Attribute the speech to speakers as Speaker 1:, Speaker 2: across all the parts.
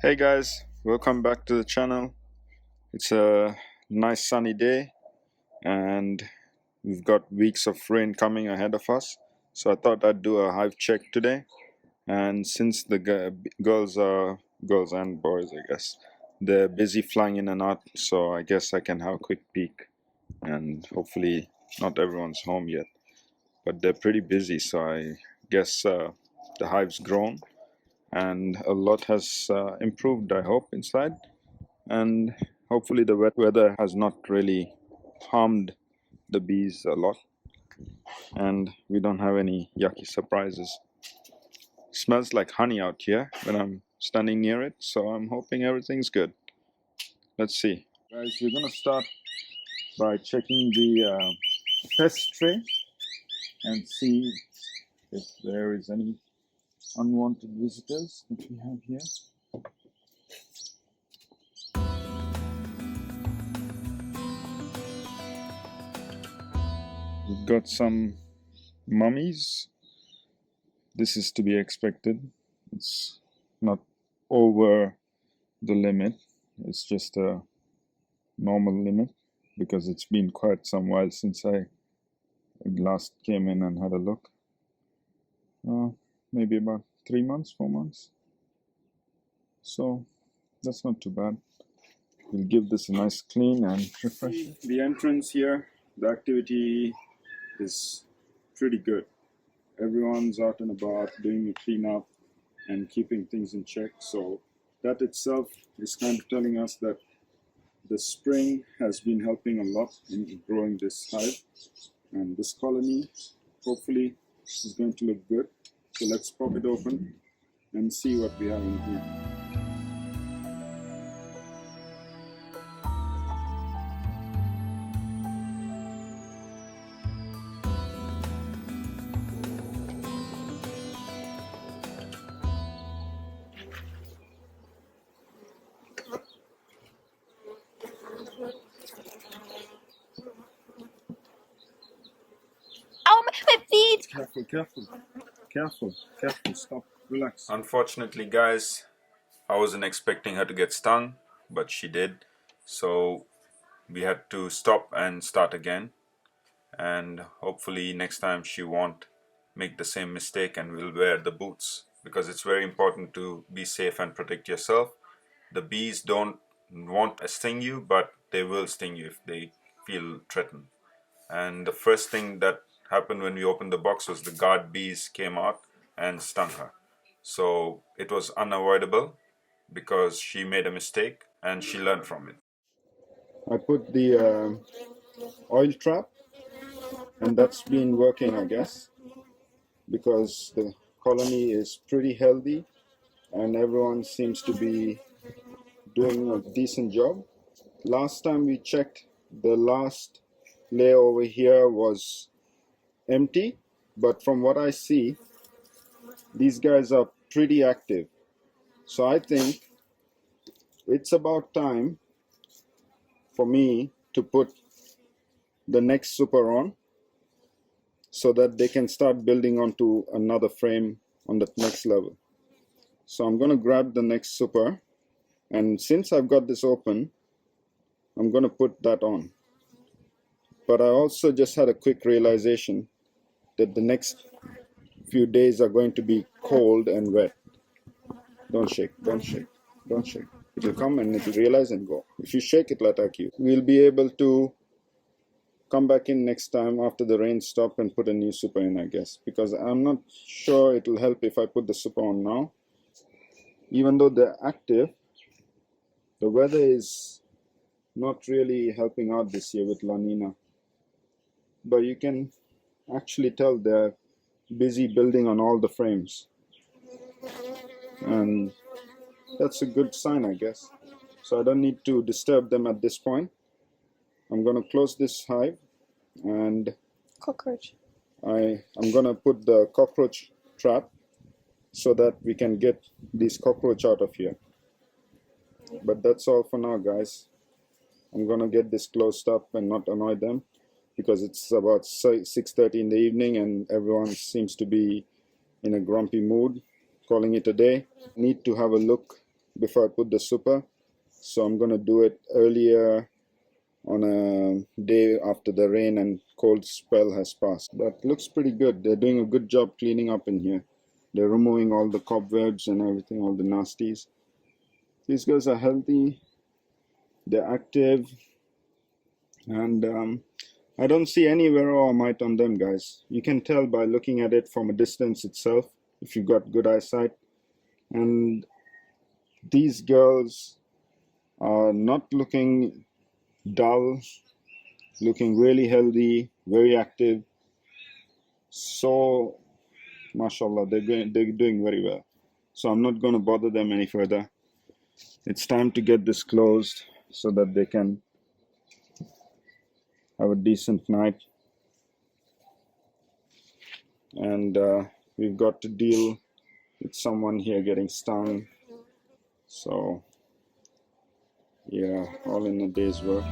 Speaker 1: Hey guys, welcome back to the channel. It's a nice sunny day and we've got weeks of rain coming ahead of us. So I thought I'd do a hive check today. And since the girls and boys, I guess, they're busy flying in and out, so I guess I can have a quick peek. And hopefully not everyone's home yet, but they're pretty busy, so I guess the hive's grown and a lot has improved, I hope, inside. And hopefully the wet weather has not really harmed the bees a lot and we don't have any yucky surprises. Smells like honey out here when I'm standing near it, so I'm hoping everything's good. Let's see. Guys, we're gonna start by checking the pest tray and see if there is any unwanted visitors that we have here. We've got some mummies. This is to be expected. It's not over the limit. It's just a normal limit because it's been quite some while since I last came in and had a look. Maybe about 3 months, 4 months. So that's not too bad. We'll give this a nice clean and refresh. The entrance here, the activity is pretty good. Everyone's out and about doing a cleanup and keeping things in check. So that itself is kind of telling us that the spring has been helping a lot in growing this hive. And this colony hopefully is going to look good. So let's pop it open and see what we have in here.
Speaker 2: Oh, my feet!
Speaker 1: Careful, stop, relax. Unfortunately, guys, I wasn't expecting her to get stung, but she did. So we had to stop and start again. And hopefully next time she won't make the same mistake and will wear the boots, because it's very important to be safe and protect yourself. The bees don't want to sting you, but they will sting you if they feel threatened. And the first thing that happened when we opened the box was the guard bees came out and stung her. So it was unavoidable because she made a mistake and she learned from it. I put the oil trap, and that's been working, I guess, because the colony is pretty healthy and everyone seems to be doing a decent job. Last time we checked, the last layer over here was empty, but from what I see, these guys are pretty active. So I think it's about time for me to put the next super on so that they can start building onto another frame on the next level. So I'm going to grab the next super, and since I've got this open, I'm going to put that on. But I also just had a quick realization that the next few days are going to be cold and wet. Don't shake, don't shake, don't shake. It will come and it will realize and go. If you shake, it will attack you. We'll be able to come back in next time after the rain stop and put a new super in, I guess, because I'm not sure it will help if I put the super on now. Even though they're active, the weather is not really helping out this year with La Nina. But you can actually tell they're busy building on all the frames. And that's a good sign, I guess. So I don't need to disturb them at this point. I'm going to close this hive and
Speaker 2: Cockroach.
Speaker 1: I'm going to put the cockroach trap so that we can get these cockroach out of here. But that's all for now, guys. I'm going to get this closed up and not annoy them because it's about 6:30 in the evening and everyone seems to be in a grumpy mood, calling it a day. Need to have a look
Speaker 3: before I put the super. So I'm gonna do it earlier on a day after the rain and cold spell has passed. But looks pretty good. They're doing a good job cleaning up in here. They're removing all the cobwebs and everything, all the nasties. These guys are healthy, they're active, and I don't see any varroa mite on them, guys. You can tell by looking at it from a distance itself if you've got good eyesight. And these girls are not looking dull, looking really healthy, very active. So, mashallah, they're doing very well. So I'm not going to bother them any further. It's time to get this closed so that they can have a decent night. And we've got to deal with someone here getting stung. So, yeah, all in a day's work.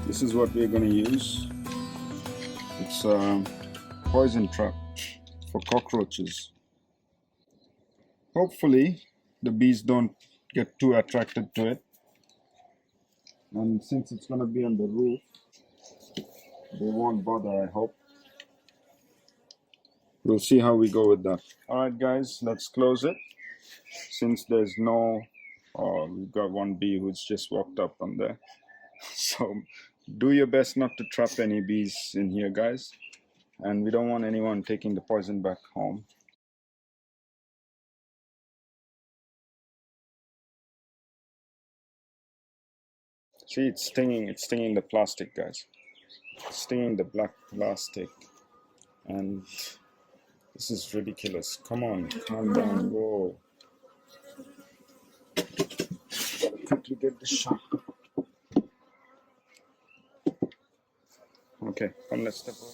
Speaker 3: This is what we're going to use. It's a poison trap for cockroaches. Hopefully the bees don't get too attracted to it. And since it's going to be on the roof, they won't bother, I hope. We'll see how we go with that. Alright guys, let's close it. Since there's no... Oh, we've got one bee who's just walked up on there. So do your best not to trap any bees in here, guys. And we don't want anyone taking the poison back home. See, it's stinging the plastic, guys. It's stinging the black plastic. And this is ridiculous. Come on, calm down. Whoa. Gotta quickly get this shot. Okay, come, let's step away.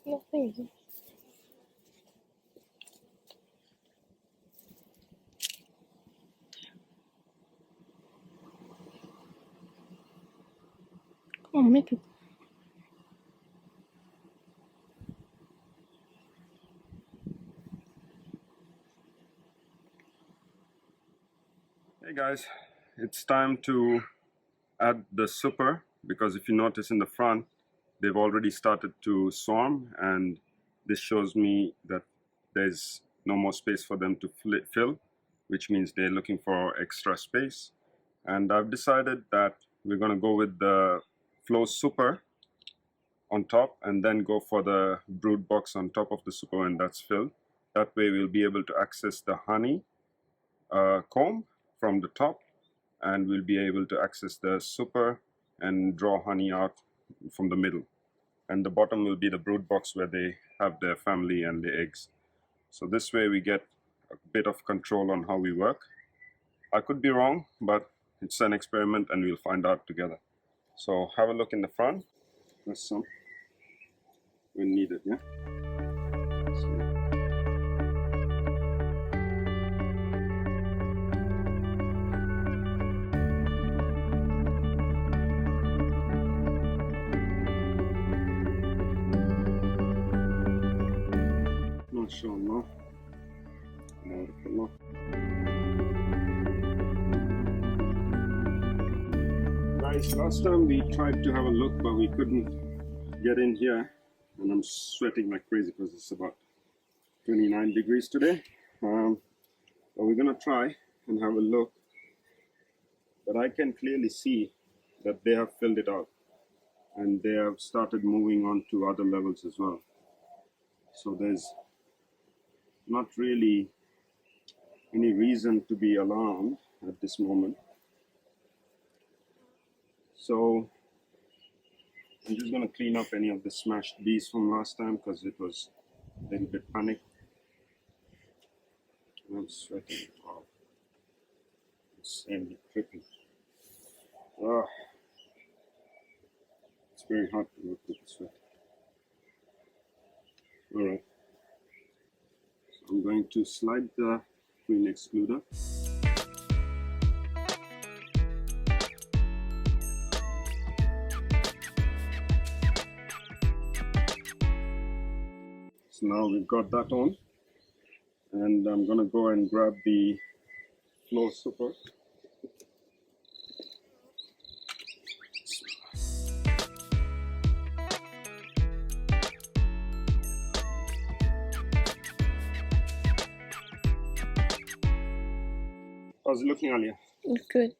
Speaker 2: Nothing. Come on, make it.
Speaker 3: Hey guys, it's time to add the super, because if you notice in the front, they've already started to swarm, and this shows me that there's no more space for them to fill, which means they're looking for extra space. And I've decided that we're going to go with the flow super on top and then go for the brood box on top of the super when that's filled. That way we'll be able to access the honey comb from the top, and we'll be able to access the super and draw honey out from the middle. And the bottom will be the brood box where they have their family and the eggs. So this way we get a bit of control on how we work. I could be wrong, but it's an experiment and we'll find out together. So have a look in the front. There's some when needed, yeah? MashaAllah. Guys, last time we tried to have a look, but we couldn't get in here, and I'm sweating like crazy because it's about 29 degrees today. But we're gonna try and have a look. But I can clearly see that they have filled it out, and they have started moving on to other levels as well. So there's not really any reason to be alarmed at this moment. So I'm just going to clean up any of the smashed bees from last time because it was a little bit panicked. I'm sweating. Wow. Insanely tricky. Ah, it's very hard to work with the sweat. Alright. So I'm going to slide the queen excluder. So now we've got that on, and I'm gonna go and grab the floor super. How's it looking, Alia?
Speaker 2: Good.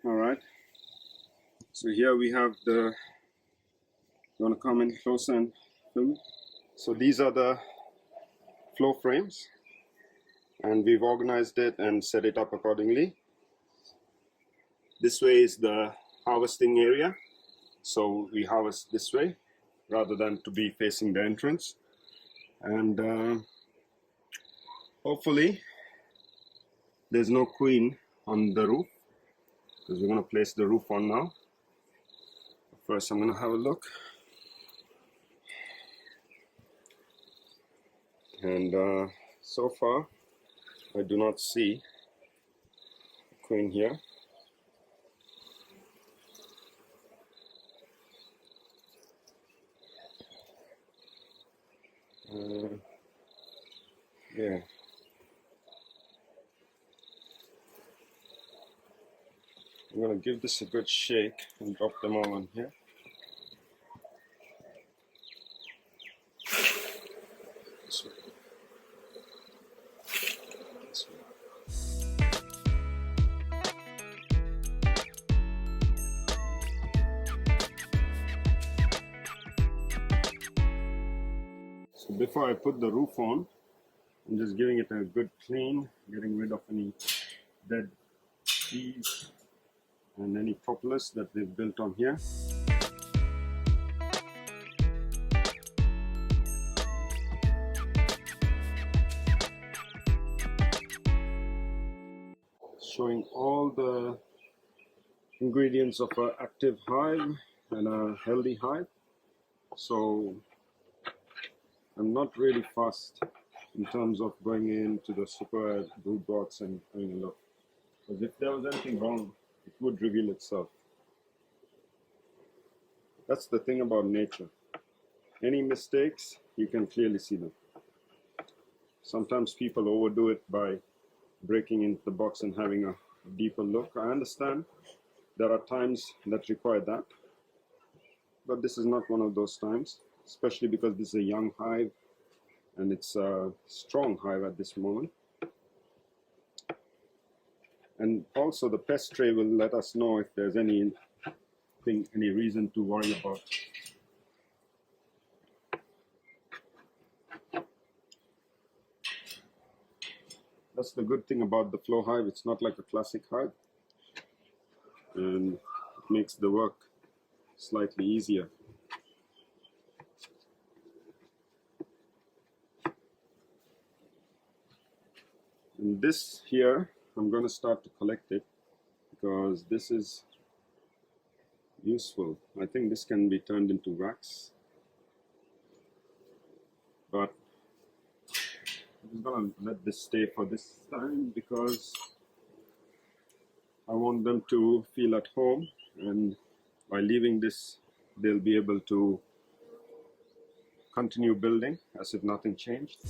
Speaker 3: Alright. So here we have the, you want to come in closer and film? So these are the floor frames, and we've organized it and set it up accordingly. This way is the harvesting area, so we harvest this way rather than to be facing the entrance. And hopefully there's no queen on the roof, because we're going to place the roof on now. First I'm going to have a look, and so far I do not see a queen here. Yeah. I'm going to give this a good shake and drop them all on here. This way. This way. So before I put the roof on, I'm just giving it a good clean, getting rid of any dead trees and any propolis that we've built on here. Showing all the ingredients of an active hive and a healthy hive. So I'm not really fast in terms of going into the super brood box and having a look. Because if there was anything wrong, it would reveal itself. That's the thing about nature. Any mistakes, you can clearly see them. Sometimes people overdo it by breaking into the box and having a deeper look. I understand there are times that require that, but this is not one of those times, especially because this is a young hive and it's a strong hive at this moment. And also the pest tray will let us know if there's any reason to worry about. That's the good thing about the flow hive. It's not like a classic hive, and it makes the work slightly easier. And this here, I'm going to start to collect it because this is useful. I think this can be turned into wax, but I'm just going to let this stay for this time because I want them to feel at home, and by leaving this they'll be able to continue building as if nothing changed.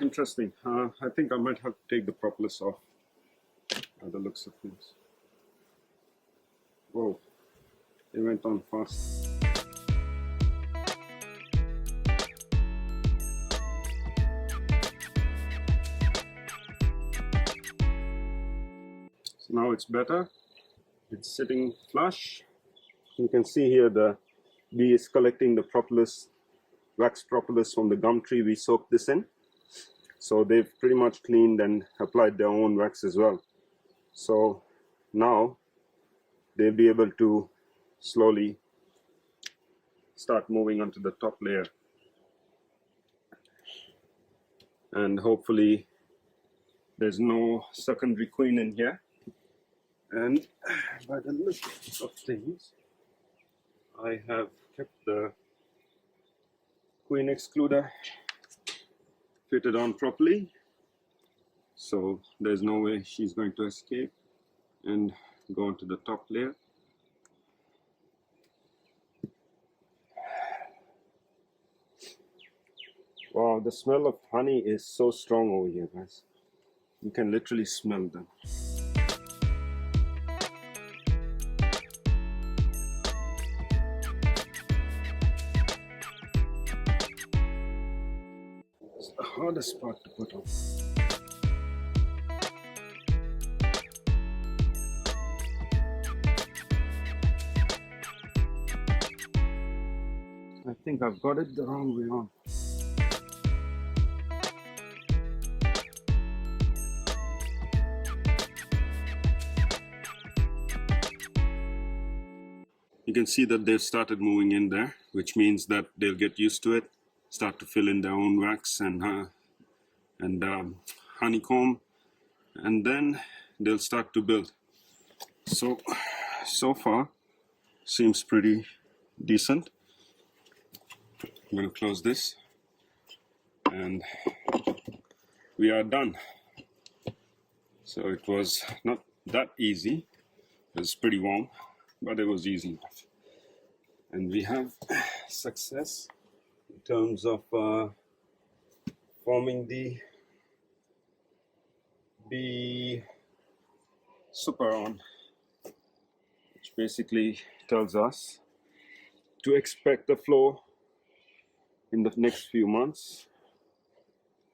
Speaker 3: Interesting. I think I might have to take the propolis off by the looks of things. Whoa, it went on fast. So now it's better. It's sitting flush. You can see here the bee is collecting the propolis, wax propolis from the gum tree we soaked this in. So they've pretty much cleaned and applied their own wax as well. So now they'll be able to slowly start moving onto the top layer. And hopefully there's no secondary queen in here. And by the look of things, I have kept the queen excluder fitted on properly, so there's no way she's going to escape and go onto the top layer. Wow, the smell of honey is so strong over here, guys. You can literally smell them. It's the hardest part to put on. I think I've got it the wrong way on. You can see that they've started moving in there, which means that they'll get used to it, start to fill in their own wax and honeycomb, and then they'll start to build. So far, seems pretty decent. I'm going to close this, and we are done. So it was not that easy. It was pretty warm, but it was easy enough. And we have success in terms of forming the super on, which basically tells us to expect the flow in the next few months.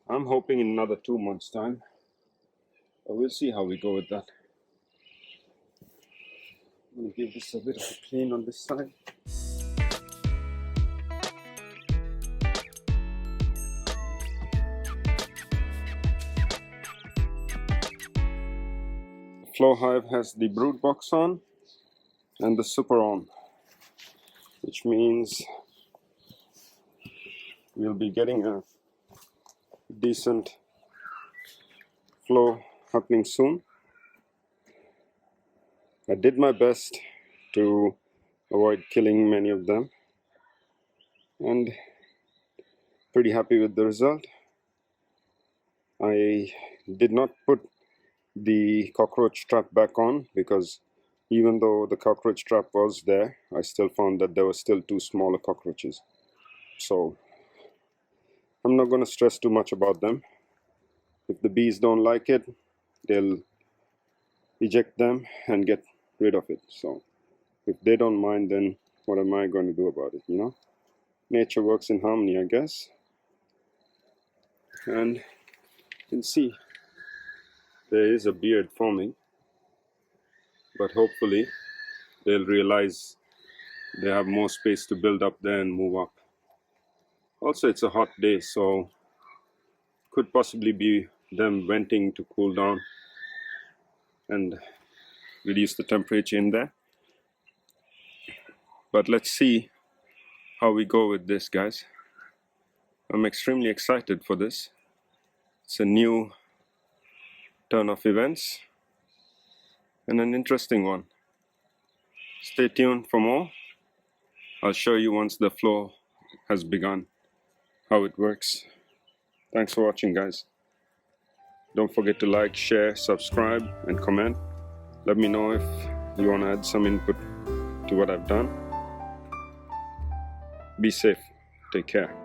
Speaker 3: I'm hoping in another 2 months' time, but we'll see how we go with that. I'm going to give this a bit of a clean on this side. The flow hive has the brood box on and the super on, which means we'll be getting a decent flow happening soon. I did my best to avoid killing many of them, and pretty happy with the result. I did not put the cockroach trap back on because even though the cockroach trap was there, I still found that there were still 2 smaller cockroaches. So I'm not going to stress too much about them. If the bees don't like it, they'll eject them and get rid of it. So if they don't mind, then what am I going to do about it, you know? Nature works in harmony, I guess. And you can see there is a beard forming, but hopefully they'll realize they have more space to build up there and move up. Also, it's a hot day, so could possibly be them venting to cool down and reduce the temperature in there. But let's see how we go with this, guys. I'm extremely excited for this. It's a new turn of events and an interesting one. Stay tuned for more. I'll show you once the flow has begun how it works. Thanks for watching, guys. Don't forget to like, share, subscribe, and comment. Let me know if you want to add some input to what I've done. Be safe. Take care.